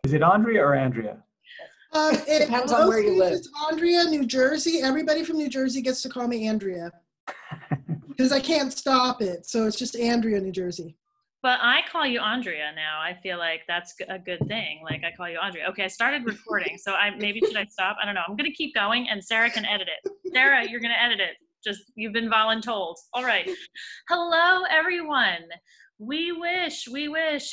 Is it Andrea or Andrea? It depends on where you live. It's Andrea, New Jersey. Everybody from New Jersey gets to call me Andrea because I can't stop it. So it's just Andrea, New Jersey. But I call you Andrea now. I feel like that's a good thing. Like, I call you Andrea. Okay, I started recording, so maybe should I stop? I don't know. I'm going to keep going, and Sarah can edit it. Sarah, you're going to edit it. Just, you've been voluntold. All right. Hello, everyone. We wish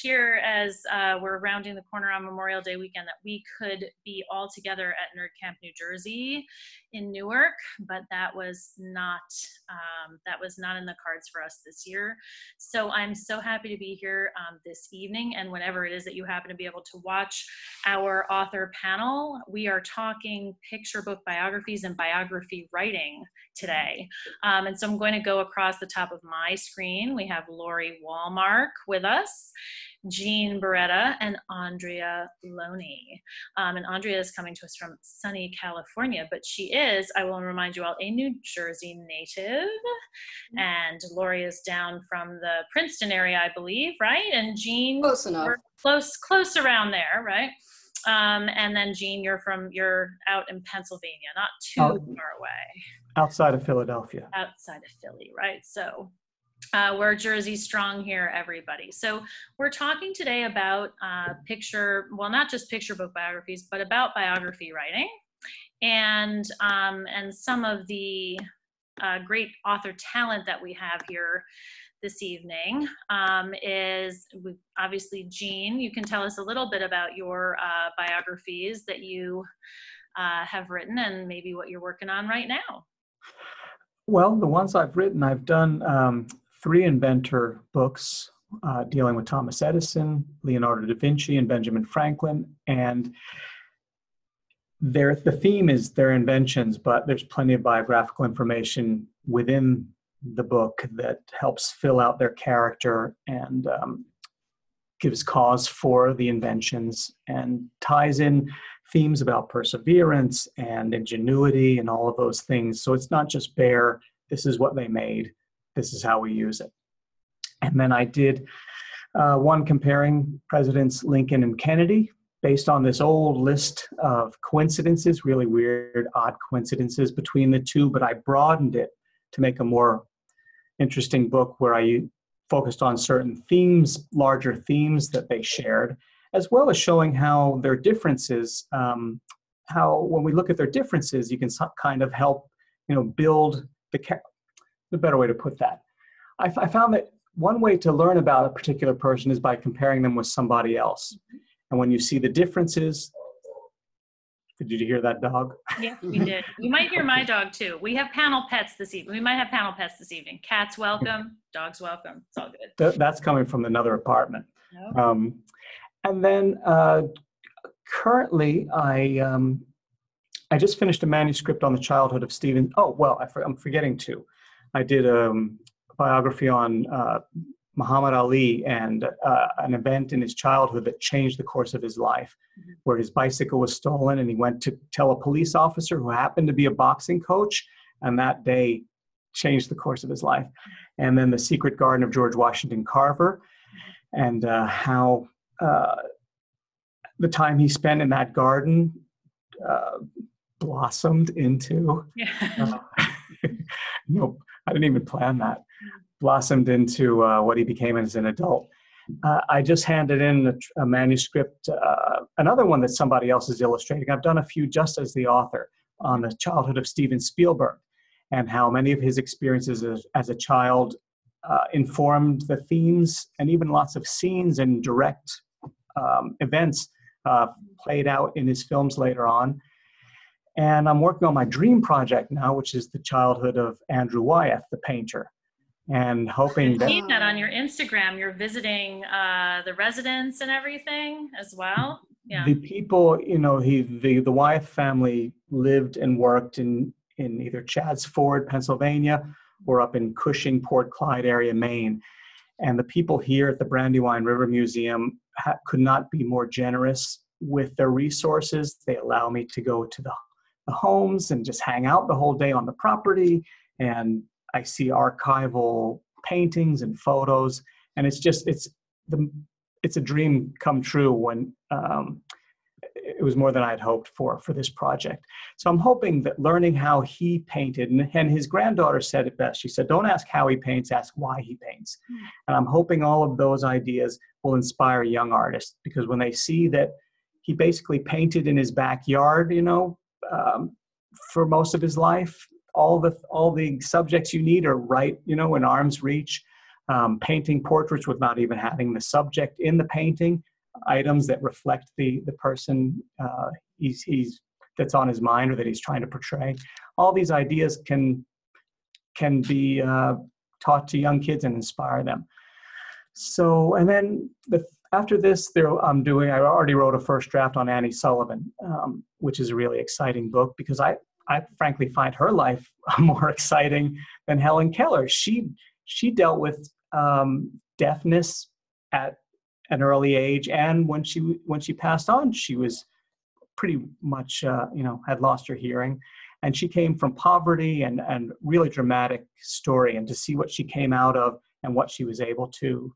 here as we're rounding the corner on Memorial Day weekend that we could be all together at Nerd Camp New Jersey in Newark, but that was not in the cards for us this year. So I'm so happy to be here this evening, and whenever it is that you happen to be able to watch our author panel. We are talking picture book biographies and biography writing today. And so I'm going to go across the top of my screen. We have Laurie Wallmark with us, Jean Barretta, and Andrea Loney. And Andrea is coming to us from sunny California, but she is, I will remind you all, a New Jersey native. And Laurie is down from the Princeton area, I believe, right? And Jean, Close enough. Close around there, right? And then Jean, you're out in Pennsylvania, not too far away. Outside of Philadelphia. Outside of Philly, right? So we're Jersey strong here, everybody. So we're talking today about not just picture book biographies, but about biography writing, and some of the great author talent that we have here this evening is obviously Jean. You can tell us a little bit about your biographies that you have written and maybe what you're working on right now. Well, the ones I've written, I've done 3 inventor books dealing with Thomas Edison, Leonardo da Vinci, and Benjamin Franklin. And the theme is their inventions, but there's plenty of biographical information within the book that helps fill out their character and gives cause for the inventions and ties in themes about perseverance and ingenuity and all of those things. So it's not just bare, this is what they made, this is how we use it. And then I did one comparing Presidents Lincoln and Kennedy based on this old list of coincidences, really weird, odd coincidences between the two, but I broadened it to make a more interesting book where I focused on certain themes, larger themes that they shared, as well as showing how their differences, how when we look at their differences, you can kind of help, build the better way to put that. I found that one way to learn about a particular person is by comparing them with somebody else. And when you see the differences, did you hear that dog? Yeah, we did. You might hear my dog too. We have panel pets this evening. We might have panel pets this evening. Cats welcome, dogs welcome. It's all good. That's coming from another apartment. Oh. And then currently, I just finished a manuscript on the childhood of Stephen. Oh, well, I'm forgetting 2. I did a biography on Muhammad Ali and an event in his childhood that changed the course of his life, where his bicycle was stolen and he went to tell a police officer who happened to be a boxing coach, and that day changed the course of his life. And then The Secret Garden of George Washington Carver, and how the time he spent in that garden blossomed into, nope, I didn't even plan that, blossomed into what he became as an adult. I just handed in a manuscript, another one that somebody else is illustrating. I've done a few just as the author on the childhood of Steven Spielberg and how many of his experiences as a child informed the themes and even lots of scenes and direct events played out in his films later on. And I'm working on my dream project now, which is the childhood of Andrew Wyeth, the painter. And hoping I've seen that on your Instagram. You're visiting the residence and everything as well. Yeah. The people, the Wyeth family lived and worked in either Chadds Ford, Pennsylvania, or up in Cushing, Port Clyde area, Maine. And the people here at the Brandywine River Museum could not be more generous with their resources. They allow me to go to the homes and just hang out the whole day on the property. And I see archival paintings and photos, and it's a dream come true when it was more than I'd hoped for this project. So I'm hoping that learning how he painted, and his granddaughter said it best. She said, don't ask how he paints, ask why he paints. And I'm hoping all of those ideas will inspire young artists, because when they see that he basically painted in his backyard, for most of his life, all the subjects you need are right, in arm's reach. Painting portraits without even having the subject in the painting, items that reflect the person he's that's on his mind or that he's trying to portray. All these ideas can be taught to young kids and inspire them. So, and then after this, I already wrote a first draft on Annie Sullivan, which is a really exciting book, because I frankly find her life more exciting than Helen Keller. She dealt with deafness at an early age, and when she passed on, she was pretty much had lost her hearing, and she came from poverty and really dramatic story, and to see what she came out of and what she was able to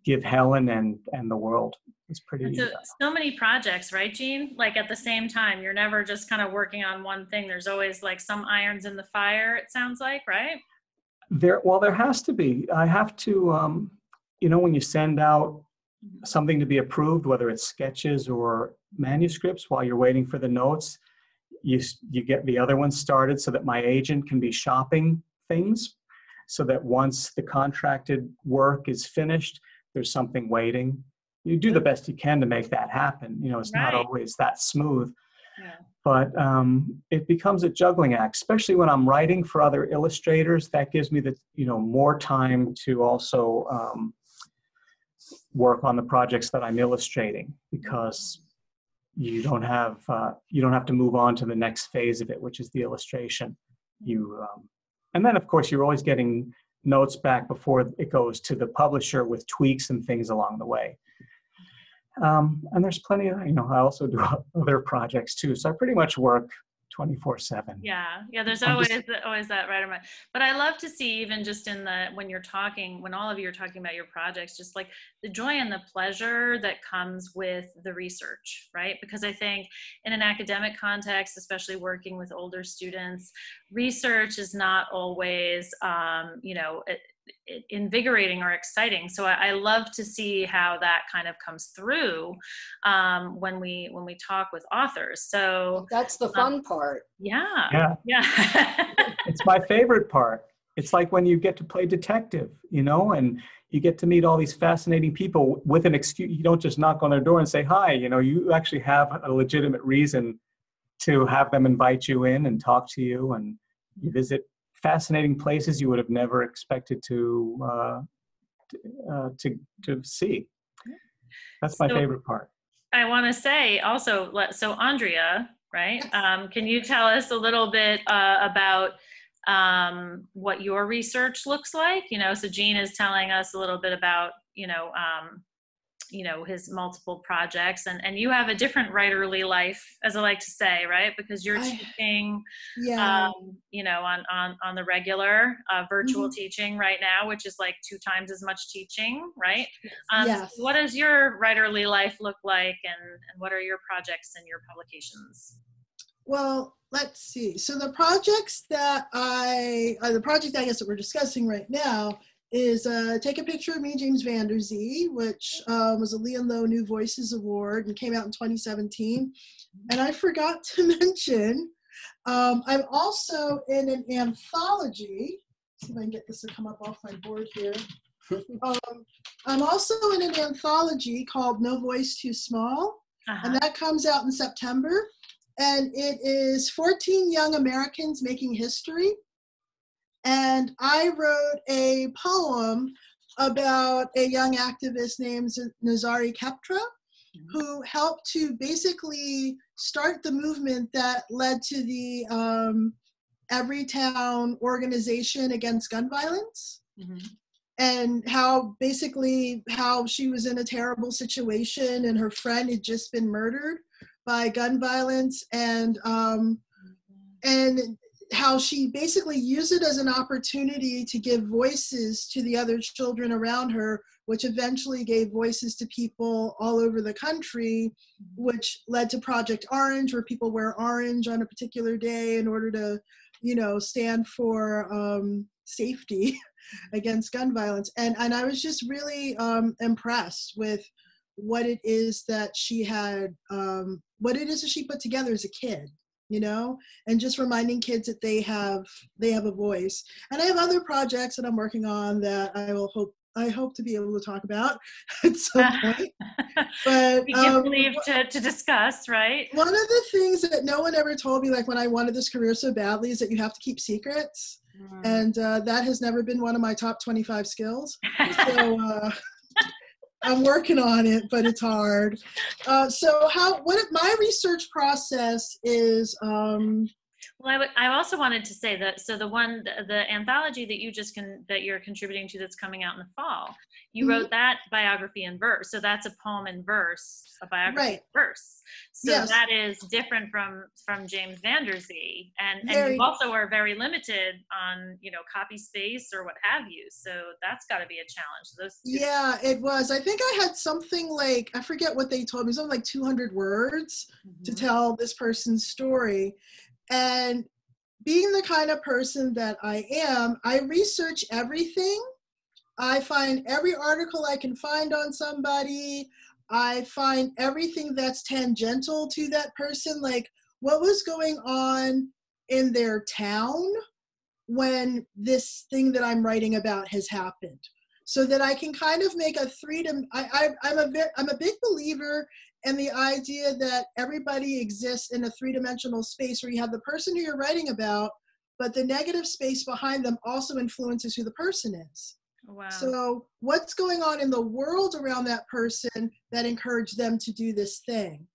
give Helen and the world is pretty. So many projects, right, Jean? Like at the same time, you're never just kind of working on one thing. There's always like some irons in the fire, it sounds like, right? There has to be. I have to, when you send out something to be approved, whether it's sketches or manuscripts, while you're waiting for the notes, you get the other ones started so that my agent can be shopping things, so that once the contracted work is finished, there's something waiting. You do the best you can to make that happen. It's not always that smooth. Yeah. But it becomes a juggling act, especially when I'm writing for other illustrators. That gives me more time to also work on the projects that I'm illustrating, because you don't have to move on to the next phase of it, which is the illustration. And then of course you're always getting notes back before it goes to the publisher with tweaks and things along the way. And there's plenty of, I also do other projects too. So I pretty much work 24/7. Yeah. There's always that right amount. But I love to see, even just when all of you are talking about your projects, just like the joy and the pleasure that comes with the research, right? Because I think in an academic context, especially working with older students, research is not always, invigorating or exciting. So I love to see how that kind of comes through when we talk with authors. So that's the fun part. Yeah. It's my favorite part. It's like when you get to play detective, and you get to meet all these fascinating people with an excuse. You don't just knock on their door and say hi. You actually have a legitimate reason to have them invite you in and talk to you, and you visit fascinating places you would have never expected to see. That's my favorite part. I want to say also, so Andrea, right? Can you tell us a little bit about what your research looks like? So Jean is telling us a little bit about, his multiple projects, and you have a different writerly life, as I like to say, right? Because you're teaching, on the regular virtual teaching right now, which is like 2 times as much teaching, right? Yes. So what does your writerly life look like, and what are your projects and your publications? Well, let's see. So the project I guess that we're discussing right now is Take a Picture of Me, James Van Der Zee, which was a Leon Lowe New Voices Award and came out in 2017. And I forgot to mention, I'm also in an anthology. Let's see if I can get this to come up off my board here. I'm also in an anthology called No Voice Too Small, and that comes out in September. And it is 14 young Americans making history. And I wrote a poem about a young activist named Nazari Keptra, who helped to basically start the movement that led to the Everytown organization against gun violence. And how she was in a terrible situation and her friend had just been murdered by gun violence, and how she basically used it as an opportunity to give voices to the other children around her, which eventually gave voices to people all over the country, which led to Project Orange, where people wear orange on a particular day in order to, stand for safety against gun violence. And I was just really impressed with what it is that she had, what it is that she put together as a kid, and just reminding kids that they have a voice. And I have other projects that I'm working on that I hope to be able to talk about at some point. But we give leave to discuss, right? One of the things that no one ever told me, like when I wanted this career so badly, is that you have to keep secrets. And that has never been one of my top 25 skills. So I'm working on it, but it's hard. What my research process is. Well, I also wanted to say that, so the anthology that you're contributing to that's coming out in the fall, you wrote that biography in verse. So that's a poem in verse, a biography in verse. So yes. That is different from James Van Der Zee. And you also are very limited on, copy space or what have you. So that's got to be a challenge. Yeah, it was. I think I had something like, I forget what they told me, something like 200 words to tell this person's story. And being the kind of person that I am, I research everything. I find every article I can find on somebody. I find everything that's tangential to that person, like what was going on in their town when this thing that I'm writing about has happened, so that I can kind of make a I'm a big believer in the idea that everybody exists in a three-dimensional space where you have the person who you're writing about, but the negative space behind them also influences who the person is. Wow. So what's going on in the world around that person that encouraged them to do this thing?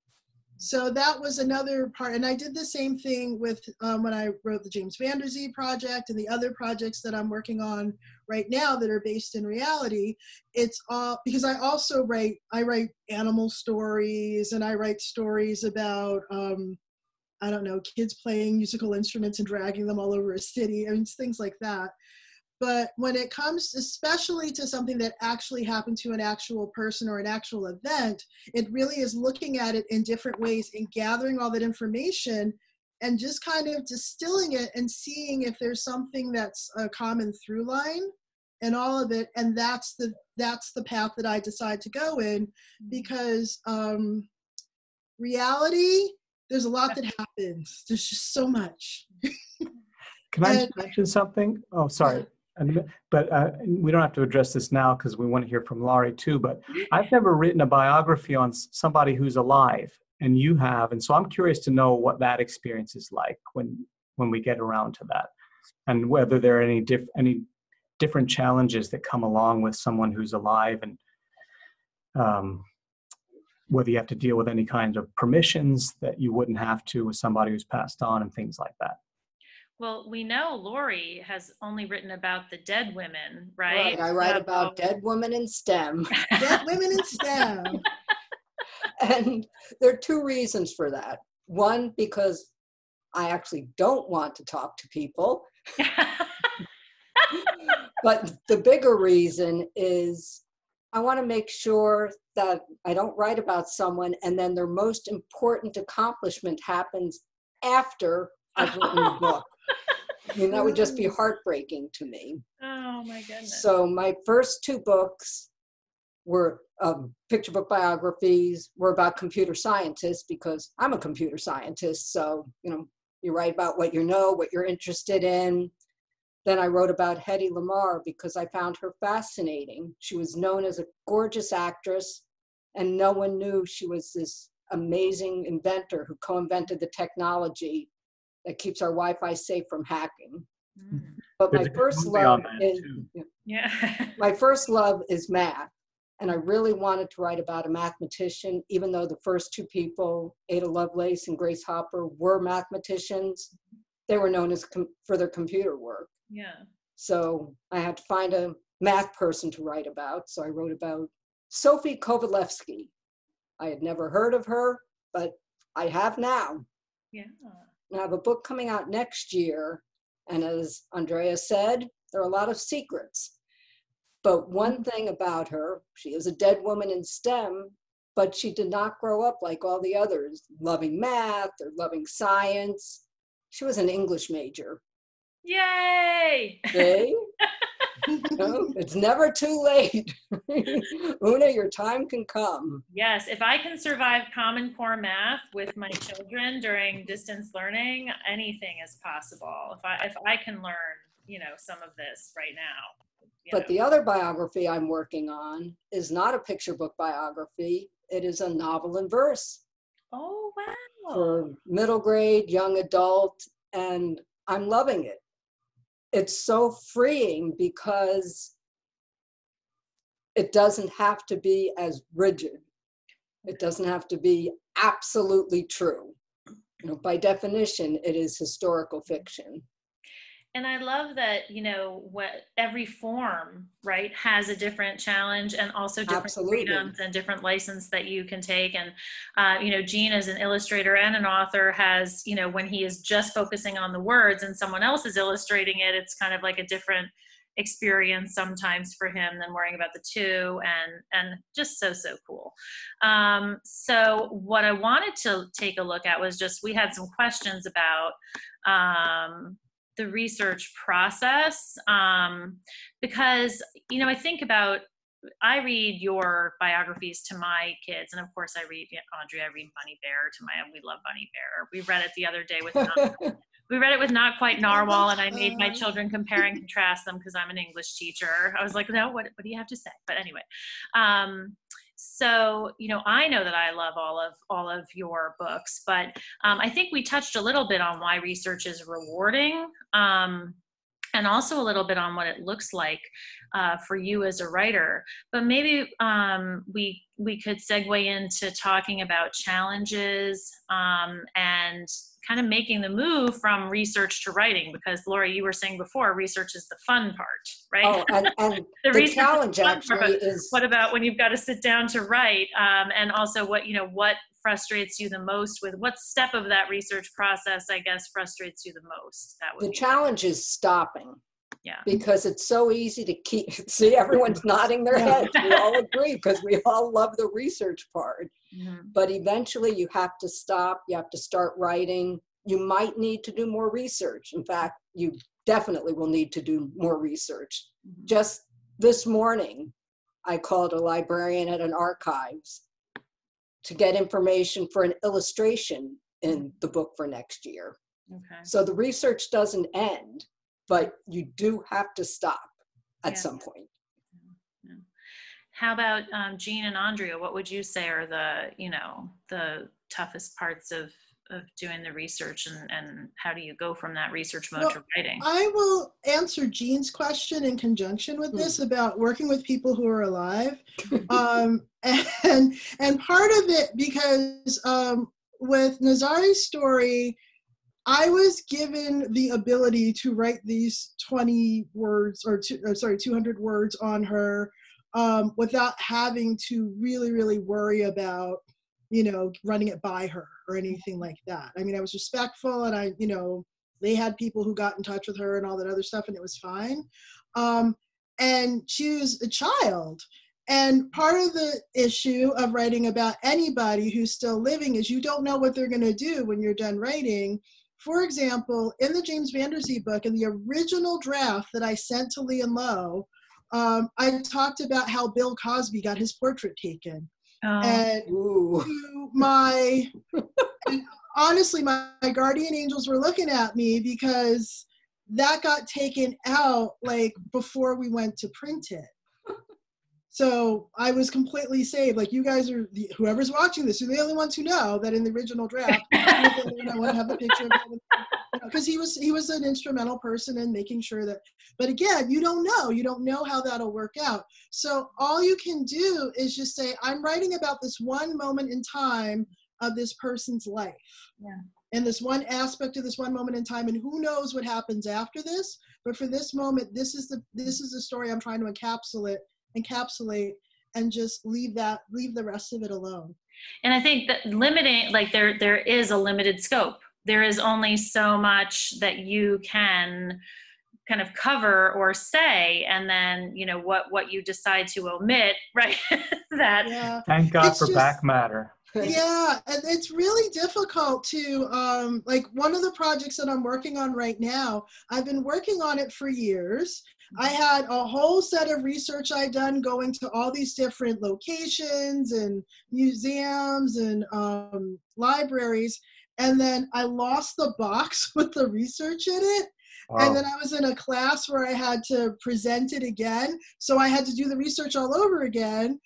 So that was another part. And I did the same thing with when I wrote the James Van Der Zee project and the other projects that I'm working on right now that are based in reality. It's all because I write animal stories, and I write stories about, kids playing musical instruments and dragging them all over a city. I mean, things like that. But when it comes especially to something that actually happened to an actual person or an actual event, it really is looking at it in different ways and gathering all that information and just kind of distilling it and seeing if there's something that's a common through line in all of it. And that's the path that I decide to go in, because reality, there's a lot that happens. There's just so much. Can I just mention something? Oh, sorry. But we don't have to address this now because we want to hear from Laurie too, but I've never written a biography on somebody who's alive, and you have. And so I'm curious to know what that experience is like when we get around to that, and whether there are any different challenges that come along with someone who's alive, and whether you have to deal with any kind of permissions that you wouldn't have to with somebody who's passed on and things like that. Well, we know Laurie has only written about the dead women, right? Right, I write about dead women in STEM. Dead women in STEM. And there are two reasons for that. One, because I actually don't want to talk to people. But the bigger reason is I want to make sure that I don't write about someone and then their most important accomplishment happens after I've written the book. I mean, that would just be heartbreaking to me. Oh my goodness. So my first two books were picture book biographies, were about computer scientists, because I'm a computer scientist. So, you write about what you know, what you're interested in. Then I wrote about Hedy Lamarr because I found her fascinating. She was known as a gorgeous actress, and no one knew she was this amazing inventor who co-invented the technology that keeps our Wi-Fi safe from hacking. But my first love is math. And I really wanted to write about a mathematician, even though the first two people, Ada Lovelace and Grace Hopper, were mathematicians. They were known for their computer work. Yeah. So I had to find a math person to write about. So I wrote about Sophie Kovalevsky. I had never heard of her, but I have now. Yeah. I have a book coming out next year And as Andrea said, there are a lot of secrets. But one thing about her, she is a dead woman in STEM, but she did not grow up like all the others, loving math or loving science. She was an English major. Yay! See? No, it's never too late. Una, your time can come. Yes, if I can survive Common Core math with my children during distance learning, anything is possible. If I can learn, some of this right now. But the other biography I'm working on is not a picture book biography. It is a novel in verse. Oh, wow. For middle grade, young adult, and I'm loving it. It's so freeing because it doesn't have to be as rigid. It doesn't have to be absolutely true. By definition, it is historical fiction. And I love that, what every form, right, has a different challenge and also different freedoms and different license that you can take. And, Gene, as an illustrator and an author, has, when he is just focusing on the words and someone else is illustrating it, it's kind of like a different experience sometimes for him than worrying about the two, and just so cool. So what I wanted to take a look at was we had some questions about the research process, because, I think about, I read your biographies to my kids, and of course I read Andrea, I read Bunny Bear we love Bunny Bear. We read it the other day with Not Quite Narwhal, and I made my children compare and contrast them because I'm an English teacher. I was like, no, what do you have to say? But anyway, so, I know that I love all of your books, but I think we touched a little bit on why research is rewarding, and also a little bit on what it looks like for you as a writer. But maybe we could segue into talking about challenges and kind of making the move from research to writing, because Laurie, you were saying before, research is the fun part, right? Oh, and the challenge actually is, what about when you've got to sit down to write, and also what frustrates you the most, with what step of that research process, I guess, frustrates you the most? The challenge is stopping. Yeah. Because it's so easy to see everyone's nodding their heads. We all agree because we all love the research part. Mm-hmm. But eventually you have to stop. You have to start writing. You might need to do more research. In fact, you definitely will need to do more research. Mm-hmm. Just this morning, I called a librarian at an archives to get information for an illustration in the book for next year. Okay. So the research doesn't end, but you do have to stop at some point. Yeah. How about Gene and Andrea? What would you say are the toughest parts of doing the research, and how do you go from that research mode to writing? I will answer Gene's question in conjunction with this about working with people who are alive. And part of it, because with Nazari's story, I was given the ability to write these 200 words on her without having to really worry about, running it by her or anything like that. I mean, I was respectful, and they had people who got in touch with her and all that other stuff, and it was fine. And she was a child. And part of the issue of writing about anybody who's still living is you don't know what they're going to do when you're done writing. For example, in the James Van Der Zee book, in the original draft that I sent to Lee and Lowe, I talked about how Bill Cosby got his portrait taken. And honestly, my guardian angels were looking at me because that got taken out like before we went to print it. So I was completely saved. Like, you guys are, whoever's watching this, you're the only ones who know that in the original draft, I want to have the picture of him, because he was an instrumental person in making sure that, but again, you don't know how that'll work out. So all you can do is just say, I'm writing about this one moment in time of this person's life. Yeah. And this one aspect of this one moment in time, and who knows what happens after this, but for this moment, this is the story I'm trying to encapsulate and just leave the rest of it alone. And I think that limiting, like there is a limited scope, there is only so much that you can kind of cover or say, and then, you know, what you decide to omit, right? That. Yeah. Thank God It's for just- back matter. Yeah, and it's really difficult to, like one of the projects that I'm working on right now, I've been working on it for years. I had a whole set of research I'd done going to all these different locations and museums and libraries, and then I lost the box with the research in it. Wow. And then I was in a class where I had to present it again. So I had to do the research all over again,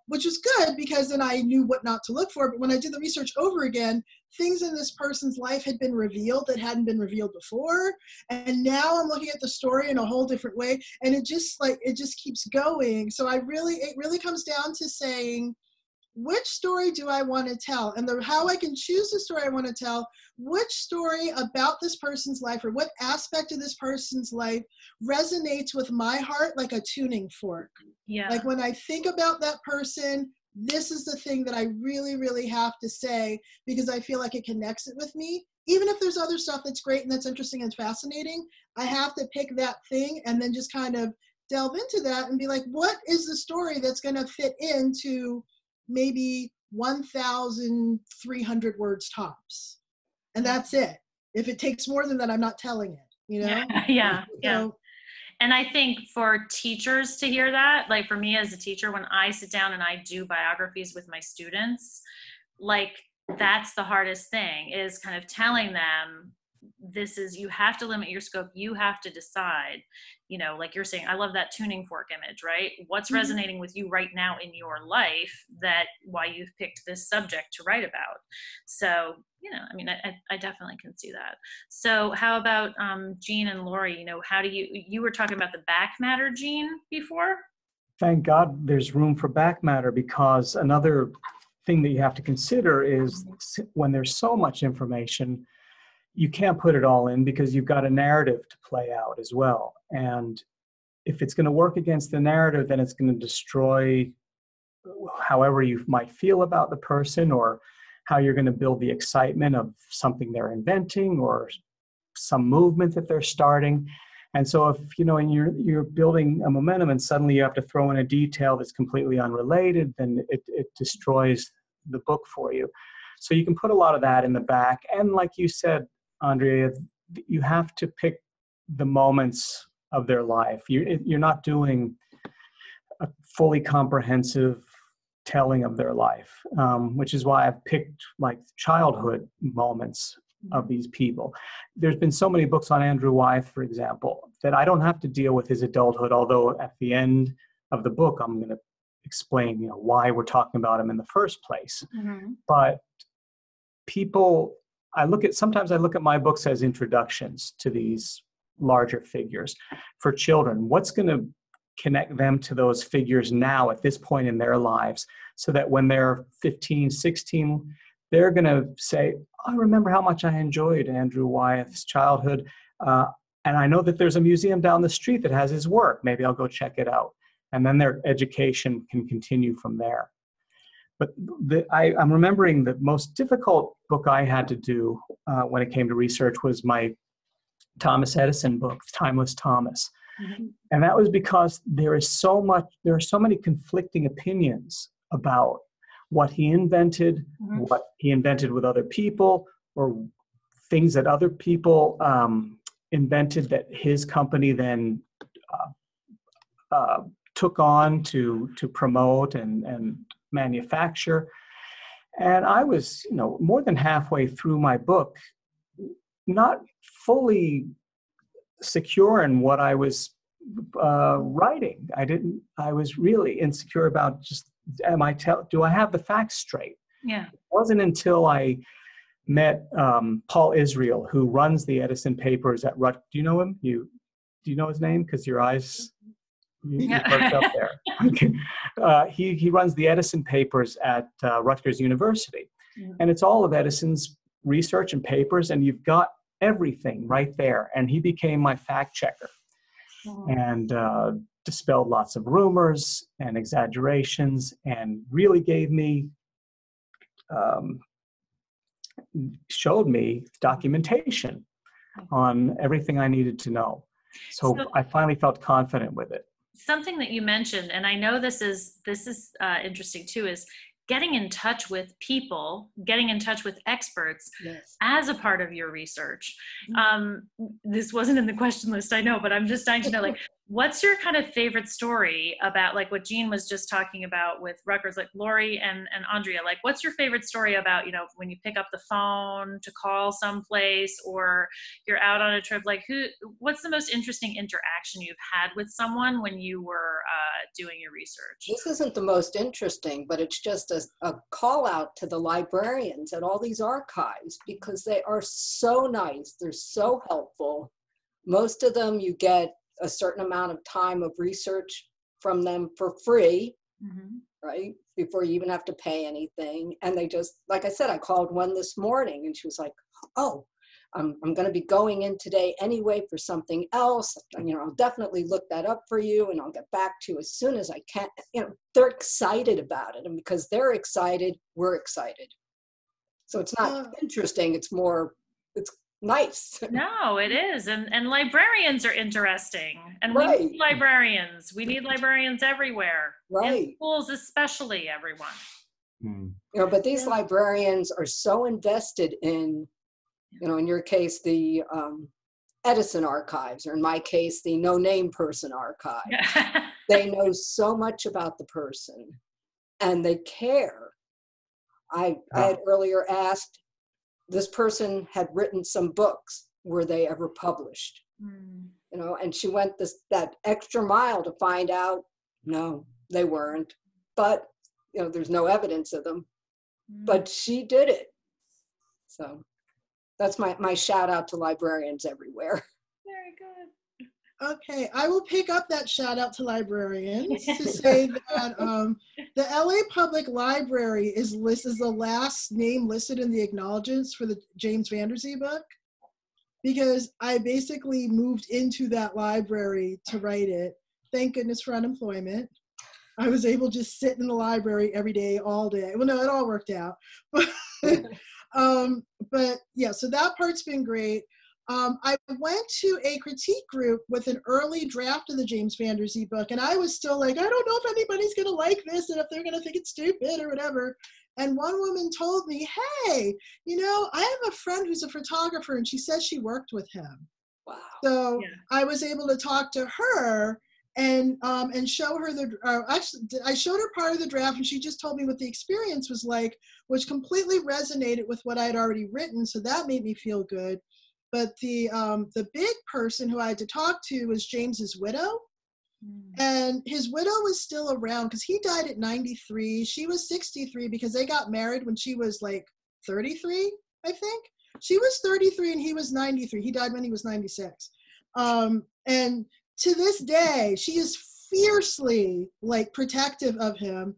which was good because then I knew what not to look for. But when I did the research over again, things in this person's life had been revealed that hadn't been revealed before. And now I'm looking at the story in a whole different way. And it just keeps going. So it really comes down to saying, which story do I want to tell? And how I can choose the story I want to tell, which story about this person's life or what aspect of this person's life resonates with my heart like a tuning fork. Yeah. Like when I think about that person, this is the thing that I really, really have to say because I feel like it connects it with me. Even if there's other stuff that's great and that's interesting and fascinating, I have to pick that thing and then just kind of delve into that and be like, what is the story that's going to fit into maybe 1,300 words tops, and that's it. If it takes more than that, I'm not telling it, you know? Yeah. So, And I think for teachers to hear that, like for me as a teacher, when I sit down and I do biographies with my students, like that's the hardest thing, is kind of telling them, you have to limit your scope. You have to decide, you know, like you're saying, I love that tuning fork image, right? What's resonating with you right now in your life, that why you've picked this subject to write about. So, you know, I mean, I definitely can see that. So how about Jean and Laurie, you know, how do you were talking about the back matter, Jean, before? Thank God there's room for back matter, because another thing that you have to consider is when there's so much information, you can't put it all in because you've got a narrative to play out as well. And if it's going to work against the narrative, then it's going to destroy however you might feel about the person, or how you're going to build the excitement of something they're inventing or some movement that they're starting. And so if, you know, and you're building a momentum and suddenly you have to throw in a detail that's completely unrelated, then it destroys the book for you. So you can put a lot of that in the back. And like you said, Andrea, you have to pick the moments of their life. You're not doing a fully comprehensive telling of their life, which is why I've picked like childhood moments of these people. There's been so many books on Andrew Wyeth, for example, that I don't have to deal with his adulthood, although at the end of the book, I'm going to explain, you know, why we're talking about him in the first place. Mm-hmm. But sometimes I look at my books as introductions to these larger figures for children. What's going to connect them to those figures now at this point in their lives, so that when they're 15, 16, they're going to say, I remember how much I enjoyed Andrew Wyeth's childhood. And I know that there's a museum down the street that has his work. Maybe I'll go check it out. And then their education can continue from there. But I'm remembering the most difficult book I had to do when it came to research was my Thomas Edison book, Timeless Thomas. Mm-hmm. And that was because there are so many conflicting opinions about what he invented, Mm-hmm. what he invented with other people, or things that other people invented that his company then took on to promote and manufacture. And I was, you know, more than halfway through my book, not fully secure in what I was writing. I was really insecure about just, do I have the facts straight? Yeah. It wasn't until I met Paul Israel, who runs the Edison papers at Rutgers. Do you know him? Do you know his name? Because your eyes, you perked up there. Okay. He runs the Edison papers at Rutgers University. Mm-hmm. And it's all of Edison's research and papers, and you've got everything right there. And he became my fact checker. And dispelled lots of rumors and exaggerations, and really gave me showed me documentation on everything I needed to know. So I finally felt confident with it. Something that you mentioned, and I know this is interesting too, is getting in touch with people, getting in touch with experts as a part of your research. This wasn't in the question list, I know, but I'm just dying to know, like, what's your kind of favorite story about, like, what Jean was just talking about with records, like Laurie and Andrea? Like, what's your favorite story about, you know, when you pick up the phone to call someplace, or you're out on a trip? Like, what's the most interesting interaction you've had with someone when you were doing your research? This isn't the most interesting, but it's just a call out to the librarians at all these archives, because they are so nice. They're so helpful. Most of them, you get a certain amount of time of research from them for free, right? Before you even have to pay anything. And they just, like I said, I called one this morning and she was like, oh, I'm going to be going in today anyway for something else. You know, I'll definitely look that up for you and I'll get back to you as soon as I can. You know, they're excited about it. And because they're excited, we're excited. So it's not interesting. It's more, it's nice. No, it is. And librarians are interesting. And we need librarians. We need librarians everywhere. Right. In schools, especially, everyone. You know, but these librarians are so invested in, you know, in your case, the Edison archives, or in my case, the No Name Person archive. They know so much about the person and they care. I had earlier asked, this person had written some books. Were they ever published? You know, and she went that extra mile to find out, no, they weren't. But, you know, there's no evidence of them. But she did it. So that's my shout out to librarians everywhere. Very good. Okay, I will pick up that shout out to librarians to say that the LA Public Library is the last name listed in the acknowledgements for the James Van Der Zee book, because I basically moved into that library to write it. Thank goodness for unemployment. I was able to just sit in the library every day, all day. Well, no, it all worked out. But yeah, so that part's been great. I went to a critique group with an early draft of the James Van Der Zee book, and I was still like, I don't know if anybody's going to like this and if they're going to think it's stupid or whatever. And one woman told me, hey, you know, I have a friend who's a photographer, and she says she worked with him. Wow. So I was able to talk to her and show her actually, I showed her part of the draft, and she just told me what the experience was like, which completely resonated with what I had already written. So that made me feel good. But the big person who I had to talk to was James's widow. And his widow was still around because he died at 93. She was 63 because they got married when she was like 33, I think. She was 33 and he was 93. He died when he was 96. And to this day, she is fiercely like protective of him.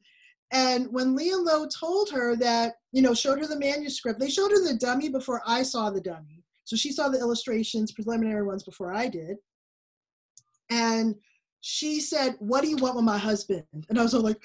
And when Lee and Lowe told her that, you know, showed her the manuscript, they showed her the dummy before I saw the dummy. So she saw the illustrations, preliminary ones, before I did. And she said, what do you want with my husband? And I was all like,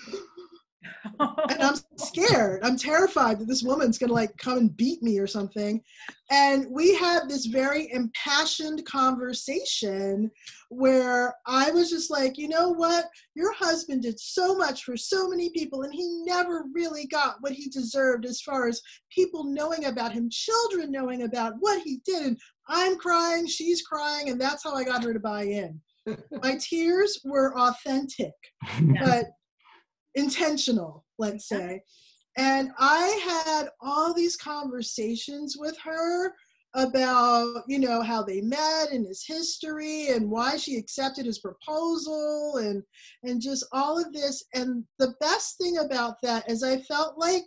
and I'm scared. I'm terrified that this woman's going to like come and beat me or something. And we had this very impassioned conversation where I was just like, you know what? Your husband did so much for so many people, and he never really got what he deserved as far as people knowing about him, children knowing about what he did. And I'm crying, she's crying, and that's how I got her to buy in. My tears were authentic, but intentional, let's say. And I had all these conversations with her about, you know, how they met and his history and why she accepted his proposal and just all of this. And the best thing about that is I felt like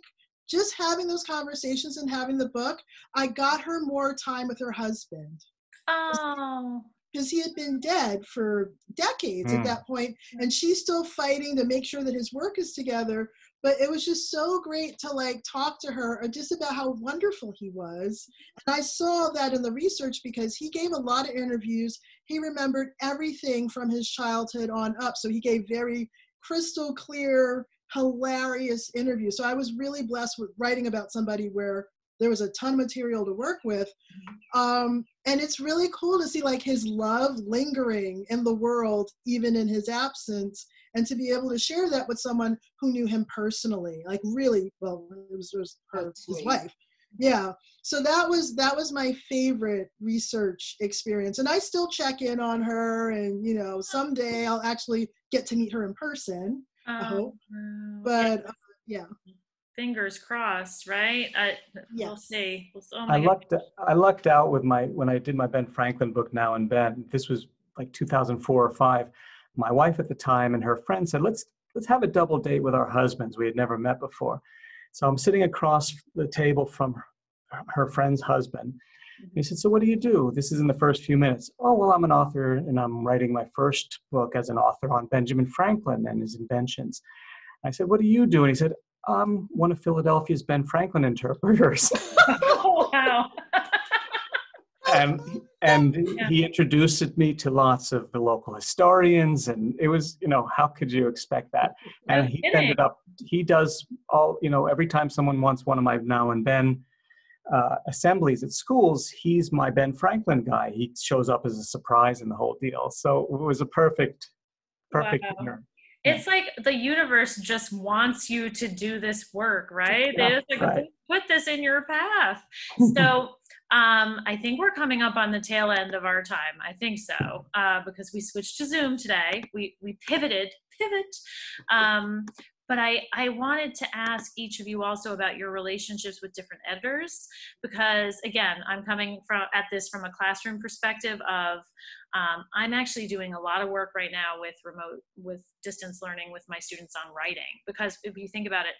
just having those conversations and having the book, I got her more time with her husband. Oh. Because he had been dead for decades at that point, and she's still fighting to make sure that his work is together. But it was just so great to like talk to her just about how wonderful he was. And I saw that in the research because he gave a lot of interviews. He remembered everything from his childhood on up. So he gave very crystal clear, hilarious interviews. So I was really blessed with writing about somebody where there was a ton of material to work with. And it's really cool to see like his love lingering in the world, even in his absence, and to be able to share that with someone who knew him personally, like really well. It was his wife. Yeah. So that was my favorite research experience. And I still check in on her, and, you know, someday I'll actually get to meet her in person, I hope. But yeah. Fingers crossed, right? We'll Yes. see. Oh I my God. lucked out with when I did my Ben Franklin book, Now and Ben. This was like 2004 or 5. My wife at the time and her friend said, let's have a double date with our husbands. We had never met before. So I'm sitting across the table from her friend's husband. He said, so what do you do? This is in the first few minutes. Oh, well, I'm an author, and I'm writing my first book as an author on Benjamin Franklin and his inventions. I said, what do you do? And he said, I'm one of Philadelphia's Ben Franklin interpreters. Oh, wow. And he introduced me to lots of the local historians, and it was, you know, how could you expect that? And he does all, you know, every time someone wants one of my Now and Ben assemblies at schools, he's my Ben Franklin guy. He shows up as a surprise in the whole deal. So it was a perfect Wow. dinner. It's like the universe just wants you to do this work, right? They just like right. put this in your path. So I think we're coming up on the tail end of our time. I think so, because we switched to Zoom today. We pivot. But I wanted to ask each of you also about your relationships with different editors, because again, I'm coming at this from a classroom perspective of, I'm actually doing a lot of work right now with distance learning with my students on writing, because if you think about it,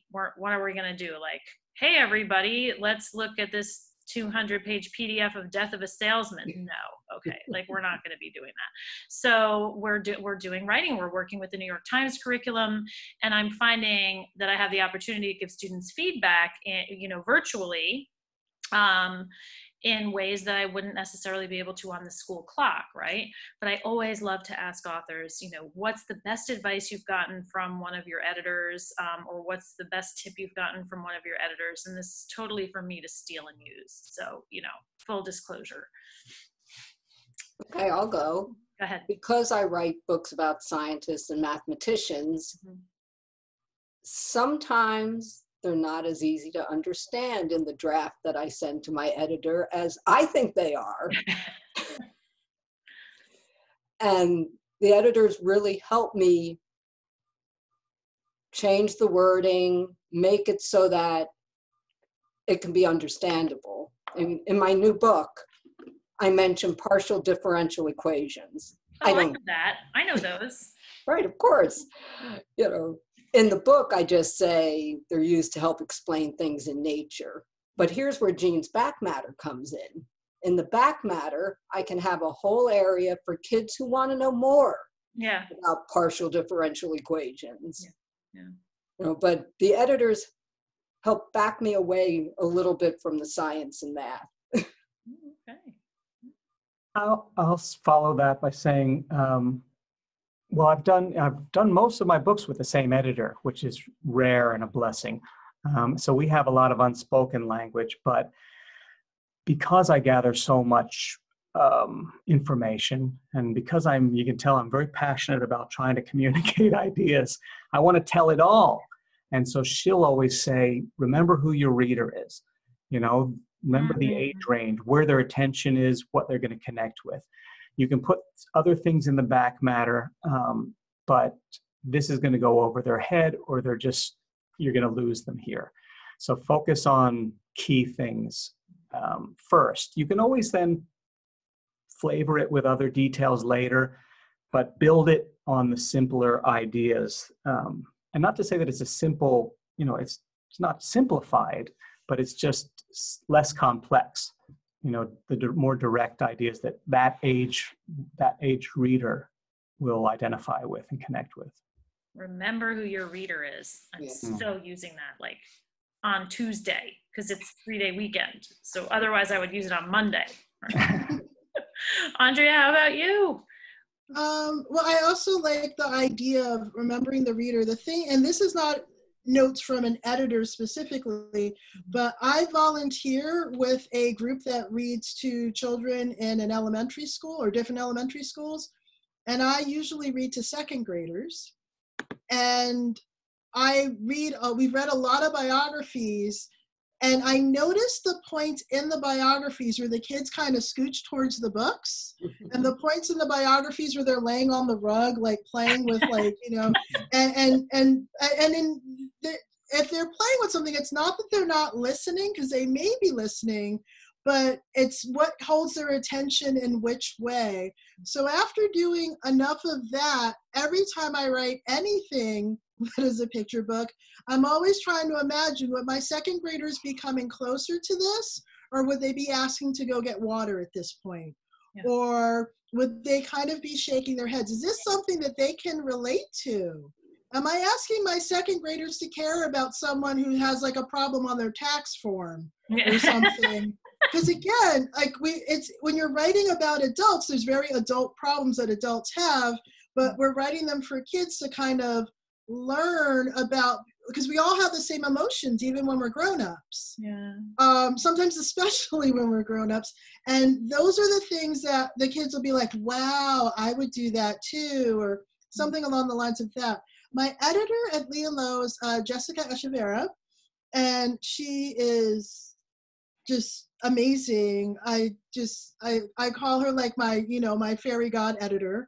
what are we going to do? Like, hey, everybody, let's look at this 200-page PDF of Death of a Salesman. No, okay, like we're not going to be doing that. So we're doing writing. We're working with the New York Times curriculum, and I'm finding that I have the opportunity to give students feedback, virtually, in ways that I wouldn't necessarily be able to on the school clock, right? But I always love to ask authors, what's the best advice you've gotten from one of your editors, or what's the best tip you've gotten from one of your editors? And this is totally for me to steal and use. So, full disclosure. Okay, I'll go. Go ahead. Because I write books about scientists and mathematicians, sometimes they're not as easy to understand in the draft that I send to my editor as I think they are. And the editors really help me change the wording, make it so that it can be understandable. In my new book, I mention partial differential equations. Oh, I know that. I know those. Right, of course. In the book, I just say they're used to help explain things in nature. But here's where Jean's back matter comes in. In the back matter, I can have a whole area for kids who want to know more about partial differential equations. Yeah. But the editors help back me away a little bit from the science and math. Okay. I'll follow that by saying, well, I've done most of my books with the same editor, which is rare and a blessing. So we have a lot of unspoken language, but because I gather so much information, and because you can tell I'm very passionate about trying to communicate ideas, I want to tell it all. And so she'll always say, remember who your reader is, remember the age range, where their attention is, what they're going to connect with. You can put other things in the back matter, but this is going to go over their head, or you're going to lose them here. So focus on key things first. You can always then flavor it with other details later, but build it on the simpler ideas. And not to say that it's a simple, it's not simplified, but it's just less complex. The more direct ideas that age reader will identify with and connect with. Remember who your reader is. I'm still using that like on Tuesday because it's 3-day weekend. So otherwise I would use it on Monday. Right? Andrea, how about you? Well, I also like the idea of remembering the reader. The thing, and this is not notes from an editor specifically, but I volunteer with a group that reads to children in an elementary school or different elementary schools. And I usually read to second graders. And we've read a lot of biographies, and I noticed the points in the biographies where the kids kind of scooch towards the books, and the points in the biographies where they're laying on the rug, like playing with, like, you know, if they're playing with something, it's not that they're not listening, because they may be listening, but it's what holds their attention in which way. So after doing enough of that, every time I write anything that is a picture book, I'm always trying to imagine, would my second graders be coming closer to this, or would they be asking to go get water at this point? Yeah. Or would they kind of be shaking their heads? Is this something that they can relate to? Am I asking my second graders to care about someone who has like a problem on their tax form or something? Because again, like it's when you're writing about adults, there's very adult problems that adults have, but we're writing them for kids to kind of learn about, because we all have the same emotions even when we're grown-ups. Yeah. Sometimes especially when we're grown-ups. And those are the things that the kids will be like, wow, I would do that too, or something along the lines of that. My editor at Lee & Low is Jessica Shapira, and she is just amazing. I call her like my, you know, my fairy god editor.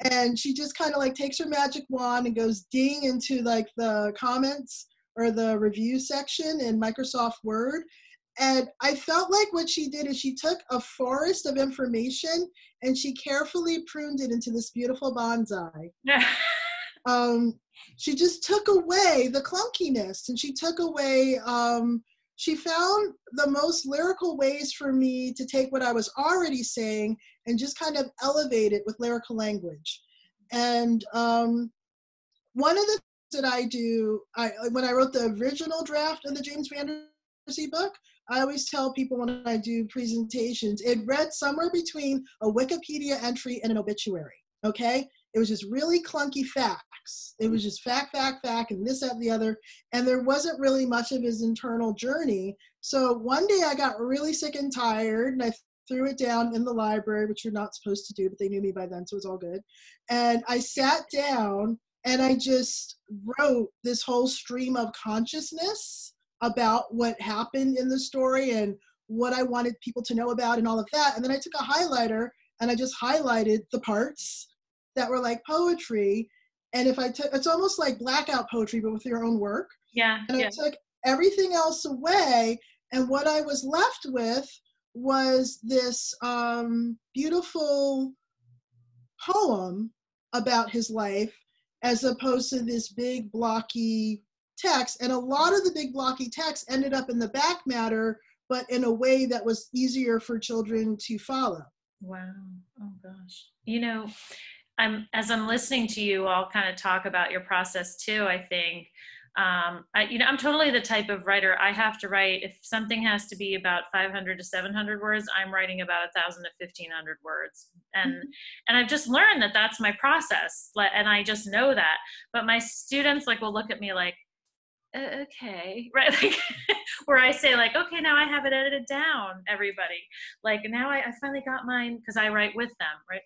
And she just kind of like takes her magic wand and goes ding into like the comments or the review section in Microsoft Word. And I felt like what she did is she took a forest of information and she carefully pruned it into this beautiful bonsai. She just took away the clunkiness, and she took away, she found the most lyrical ways for me to take what I was already saying and just kind of elevate it with lyrical language. And one of the things that I do, when I wrote the original draft of the James Van Der Zee book, I always tell people when I do presentations, it read somewhere between a Wikipedia entry and an obituary, okay? It was just really clunky facts. It was just fact, and this, that, and the other. And there wasn't really much of his internal journey. So one day I got really sick and tired, and I threw it down in the library, which you're not supposed to do, but they knew me by then, so it was all good. And I sat down and I just wrote this whole stream of consciousness about what happened in the story and what I wanted people to know about and all of that. And then I took a highlighter and I just highlighted the parts that were like poetry. And if I took, it's almost like blackout poetry, but with your own work. Yeah. And I took everything else away. And what I was left with was this beautiful poem about his life, as opposed to this big blocky text. And a lot of the big blocky text ended up in the back matter, but in a way that was easier for children to follow. Wow. Oh gosh. You know, as I'm listening to you all kind of talk about your process too, I think, I'm totally the type of writer. I have to write, if something has to be about 500 to 700 words, I'm writing about 1,000 to 1,500 words. And I've just learned that that's my process. And I just know that. But my students will look at me like, okay, right? Like, where I say like, okay, now I have it edited down, everybody. Like now I finally got mine, because I write with them, right?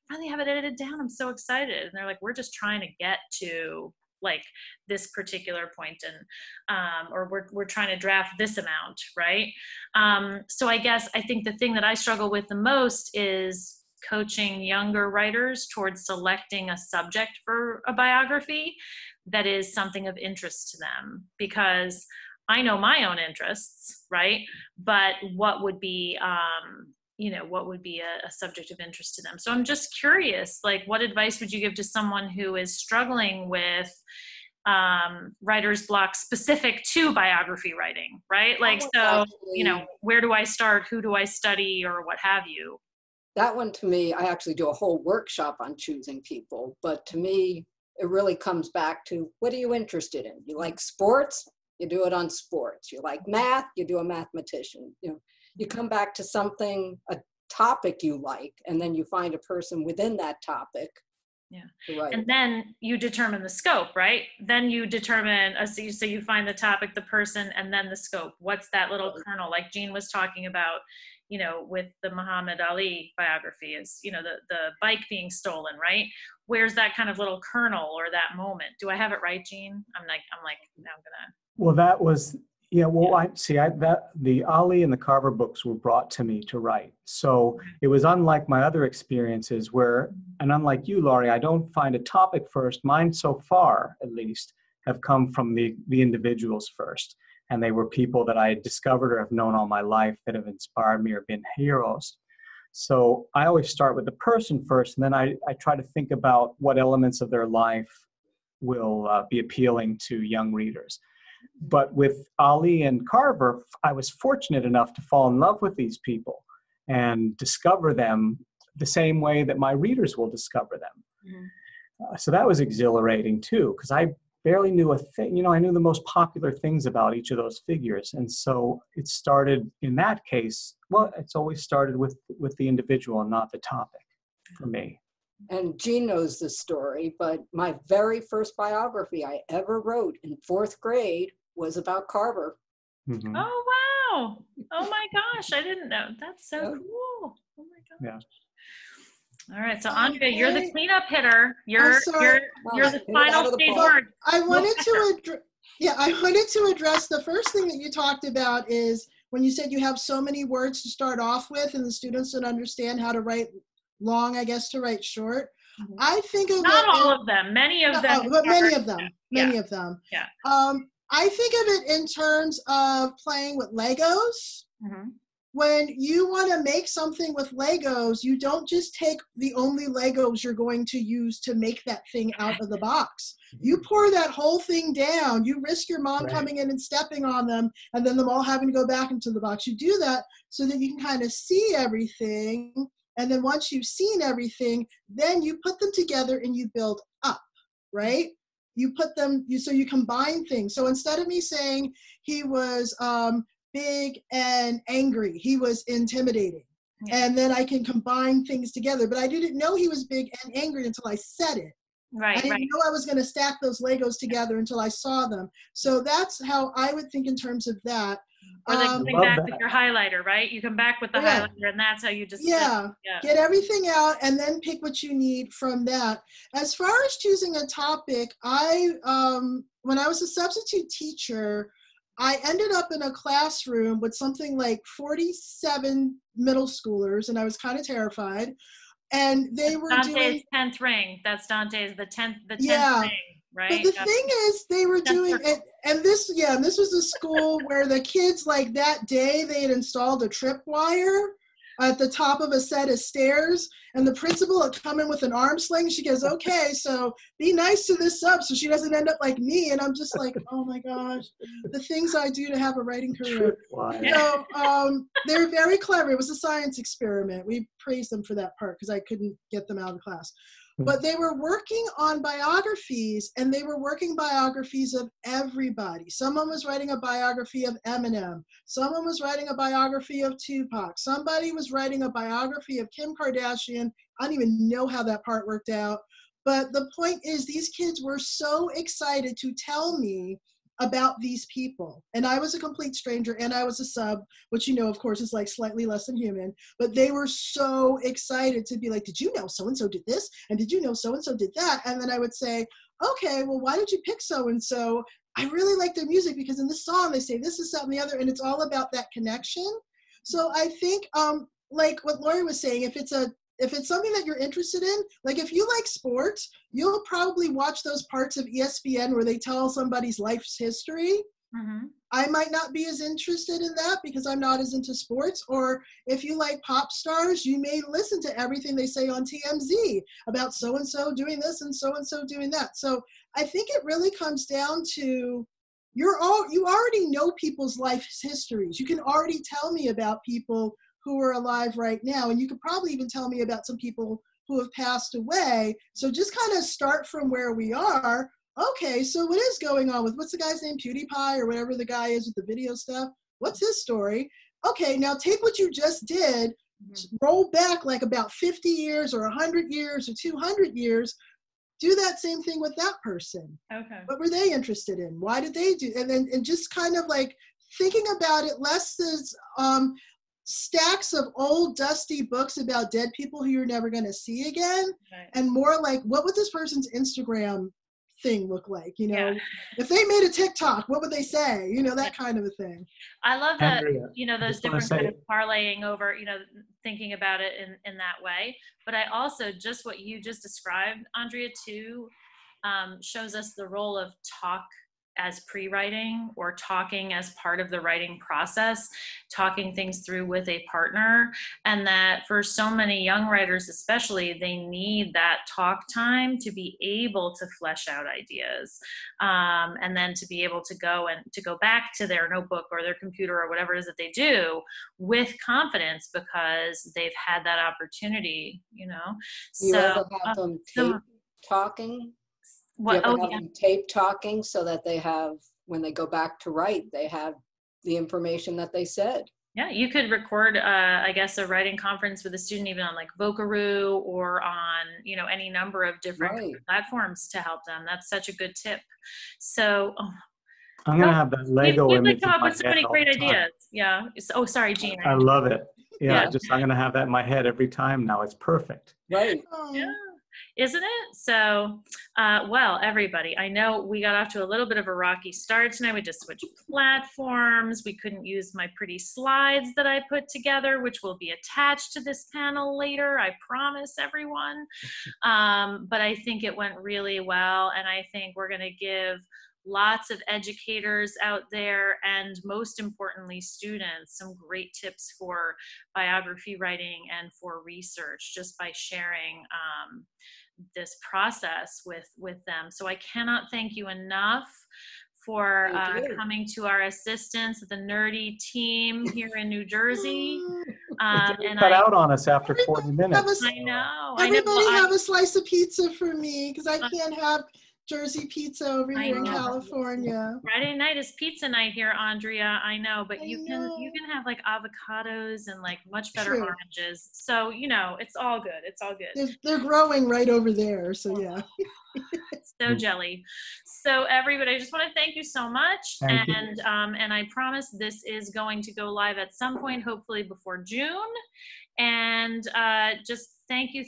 I finally have it edited down. I'm so excited. And they're like, we're just trying to get to like this particular point, and or we're trying to draft this amount, right? So I think the thing that I struggle with the most is coaching younger writers towards selecting a subject for a biography that is something of interest to them, because I know my own interests, right? But what would be a subject of interest to them? So I'm just curious, like, what advice would you give to someone who is struggling with writer's block specific to biography writing, right? Like, so, where do I start? Who do I study, or what have you? That one, to me, I actually do a whole workshop on choosing people, but to me, it really comes back to, what are you interested in? You like sports? You do it on sports. You like math? You do a mathematician. You come back to something, a topic you like, and then you find a person within that topic Yeah. Right. And then you determine the scope, right? Then you determine, so you find the topic, the person, and then the scope. What's that little kernel? Like Jean was talking about, you know, with the Muhammad Ali biography is, you know, the bike being stolen, right? Where's that kind of little kernel or that moment? Do I have it right, Jean? I'm like, now I'm gonna. Well, that was, the Ali and the Carver books were brought to me to write. So it was unlike my other experiences where, and unlike you, Laurie, I don't find a topic first. Mine so far, at least, have come from the individuals first. And they were people that I had discovered or have known all my life that have inspired me or been heroes. So I always start with the person first, and then I try to think about what elements of their life will be appealing to young readers. But with Ali and Carver, I was fortunate enough to fall in love with these people and discover them the same way that my readers will discover them. So that was exhilarating too, because I barely knew a thing. You know, I knew the most popular things about each of those figures. And so it started in that case, well, it's always started with the individual and not the topic for me. And Jean knows this story, but my very first biography I ever wrote in 4th grade was about Carver. Mm-hmm. Oh, wow. Oh my gosh. I didn't know. That's so cool. Oh my gosh. Yeah. All right. So Andrea, you're the cleanup hitter. You're the final stage word. I wanted to address the first thing that you talked about is when you said you have so many words to start off with and the students don't understand how to write long, I guess, to write short. I think of not all of them, many of them, but many of them. Yeah. I think of it in terms of playing with Legos. When you want to make something with Legos, you don't just take the only Legos you're going to use to make that thing out of the box. You pour that whole thing down. You risk your mom coming in and stepping on them and then them all having to go back into the box. You do that so that you can kind of see everything. And then once you've seen everything, then you put them together and you build up, right? You put them, so you combine things. So instead of me saying he was big and angry, he was intimidating. And then I can combine things together. But I didn't know he was big and angry until I said it. I didn't know I was going to stack those Legos together until I saw them. So that's how I would think in terms of that. Or then coming back with your highlighter, right? You come back with the highlighter, and that's how you just get everything out and then pick what you need from that. As far as choosing a topic, when I was a substitute teacher, I ended up in a classroom with something like 47 middle schoolers, and I was kind of terrified. And they were doing 10th ring. That's Dante's the 10th ring. Right. But the thing is, they were doing it, and this was a school where the kids, like that day, they had installed a tripwire at the top of a set of stairs, and the principal had come in with an arm sling. She goes, "Okay, so be nice to this sub so she doesn't end up like me." And I'm just like, oh my gosh, the things I do to have a writing career. So they were very clever. It was a science experiment. We praised them for that part because I couldn't get them out of the class. But they were working on biographies, and they were working biographies of everybody. Someone was writing a biography of Eminem. Someone was writing a biography of Tupac. Somebody was writing a biography of Kim Kardashian. I don't even know how that part worked out. But the point is, these kids were so excited to tell me about these people. And I was a complete stranger, and I was a sub, which, you know, of course, is like slightly less than human. But they were so excited to be like, did you know so-and-so did this? And did you know so-and-so did that? And then I would say, okay, well, why did you pick so-and-so? I really like their music because in this song, they say this is something the other, and it's all about that connection. So I think, like what Laurie was saying, if it's something that you're interested in, like if you like sports, you'll probably watch those parts of ESPN where they tell somebody's life's history. I might not be as interested in that because I'm not as into sports. Or if you like pop stars, you may listen to everything they say on TMZ about so-and-so doing this and so-and-so doing that. So I think it really comes down to you already know people's life histories. You can already tell me about people who are alive right now. And you could probably even tell me about some people who have passed away. So just kind of start from where we are. Okay, so what is going on with, what's the guy's name, PewDiePie or whatever the guy is with the video stuff? What's his story? Okay, now take what you just did, roll back like about 50 years or 100 years or 200 years. do that same thing with that person. Okay. What were they interested in? Why did they do? And just kind of like thinking about it less as stacks of old dusty books about dead people who you're never going to see again, Right. and more like, what would this person's Instagram thing look like? You know, Yeah. if they made a TikTok, what would they say? You know, that kind of a thing. I love that, Andrea, you know, those just wanna different kind say- of parlaying over, you know, thinking about it in that way. But I also, just what you just described, Andrea, too, shows us the role of talk as pre-writing, or talking as part of the writing process, talking things through with a partner. And that for so many young writers especially, they need that talk time to be able to flesh out ideas, and then to be able to go back to their notebook or their computer or whatever it is that they do with confidence, because they've had that opportunity, you know. You So ever have them tape talking? You ever have them tape talking so that they have, when they go back to write, they have the information that they said? Yeah, you could record, I guess, a writing conference with a student, even on like Vocaroo or on, you know, any number of different platforms to help them. That's such a good tip. So I'm going to have that Lego you image come in up my with so head many all great the time. ideas. Yeah. Oh, sorry, Jean. I love it. Yeah, Yeah. I'm going to have that in my head every time now. It's perfect. Right. Yeah. Isn't it? So, well, everybody, I know we got off to a little bit of a rocky start tonight. We just switched platforms. We couldn't use my pretty slides that I put together, which will be attached to this panel later. I promise everyone. But I think it went really well. And I think we're going to give lots of educators out there, and most importantly, students, some great tips for biography writing and for research, just by sharing this process with them. So I cannot thank you enough for coming to our assistance, the nerdy team here in New Jersey. And cut out on us after 40 minutes. I know. Everybody have a slice of pizza for me, because I can't have Jersey pizza over here in California. Friday night is pizza night here, Andrea. I know, but you can have like avocados and like much better oranges. So, you know, it's all good. It's all good. They're growing right over there. So yeah. So jelly. So everybody, I just want to thank you so much. And I promise this is going to go live at some point, hopefully before June. And just thank you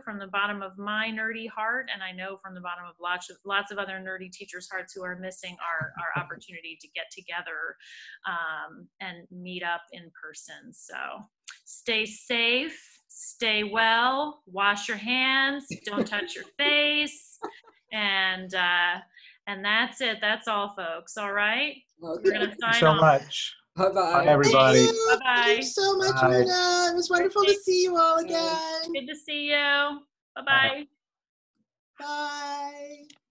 from the bottom of my nerdy heart, and I know from the bottom of lots of other nerdy teachers' hearts who are missing our opportunity to get together and meet up in person. So stay safe, stay well, wash your hands, don't touch your face, and that's it. That's all, folks. All right, we're gonna sign off. Much. Bye-bye. Bye, everybody. Bye-bye. Thank you so much, Luna. It was wonderful to see you all again. Good to see you. Bye-bye. Bye.